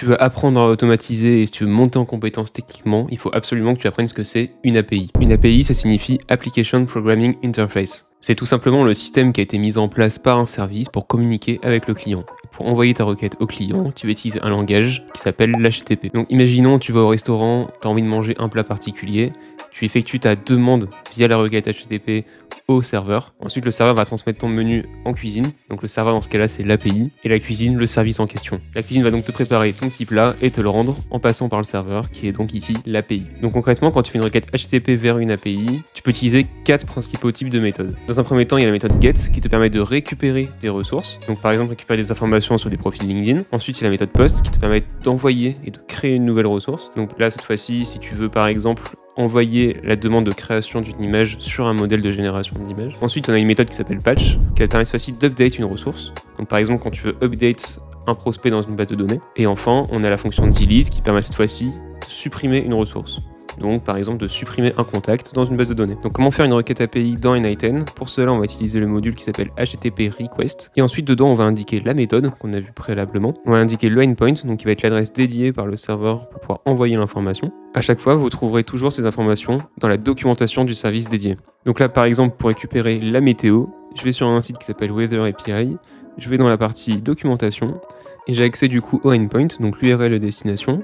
tu veux apprendre à automatiser et si tu veux monter en compétences techniquement, il faut absolument que tu apprennes ce que c'est une API. Une API, ça signifie Application Programming Interface. C'est tout simplement le système qui a été mis en place par un service pour communiquer avec le client. Pour envoyer ta requête au client, tu vas utiliser un langage qui s'appelle l'HTTP. Donc imaginons, tu vas au restaurant, tu as envie de manger un plat particulier, tu effectues ta demande via la requête HTTP au serveur. Ensuite, le serveur va transmettre ton menu en cuisine. Donc le serveur, dans ce cas-là, c'est l'API. Et la cuisine, le service en question. La cuisine va donc te préparer ton petit plat et te le rendre en passant par le serveur, qui est donc ici l'API. Donc concrètement, quand tu fais une requête HTTP vers une API, tu peux utiliser 4 principaux types de méthodes. Dans un premier temps, il y a la méthode GET qui te permet de récupérer des ressources. Donc par exemple, récupérer des informations sur des profils LinkedIn. Ensuite, il y a la méthode POST qui te permet d'envoyer et de créer une nouvelle ressource. Donc là, cette fois-ci, si tu veux par exemple envoyer la demande de création d'une image sur un modèle de génération d'image. Ensuite, on a une méthode qui s'appelle patch, qui permet cette fois-ci d'update une ressource. Donc par exemple, quand tu veux update un prospect dans une base de données. Et enfin, on a la fonction delete qui permet cette fois-ci de supprimer une ressource. Donc par exemple de supprimer un contact dans une base de données. Donc comment faire une requête API dans n8n? Pour cela, on va utiliser le module qui s'appelle HTTP request. Et ensuite dedans, on va indiquer la méthode qu'on a vue préalablement. On va indiquer le endpoint, donc qui va être l'adresse dédiée par le serveur pour pouvoir envoyer l'information. À chaque fois, vous trouverez toujours ces informations dans la documentation du service dédié. Donc là, par exemple, pour récupérer la météo, je vais sur un site qui s'appelle Weather API. Je vais dans la partie documentation et j'ai accès du coup au endpoint, donc l'URL de destination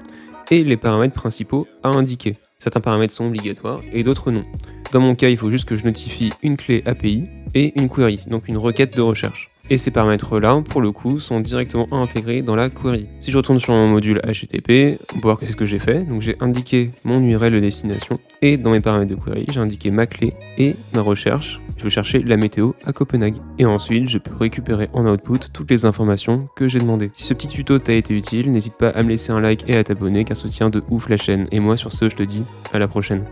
et les paramètres principaux à indiquer. Certains paramètres sont obligatoires et d'autres non. Dans mon cas, il faut juste que je notifie une clé API et une query, donc une requête de recherche. Et ces paramètres-là, pour le coup, sont directement intégrés dans la query. Si je retourne sur mon module HTTP, on peut voir que c'est ce que j'ai fait. Donc j'ai indiqué mon URL de destination et dans mes paramètres de query, j'ai indiqué ma clé et ma recherche. Je veux chercher la météo à Copenhague. Et ensuite, je peux récupérer en output toutes les informations que j'ai demandées. Si ce petit tuto t'a été utile, n'hésite pas à me laisser un like et à t'abonner car ça soutient de ouf la chaîne. Et moi, sur ce, je te dis à la prochaine.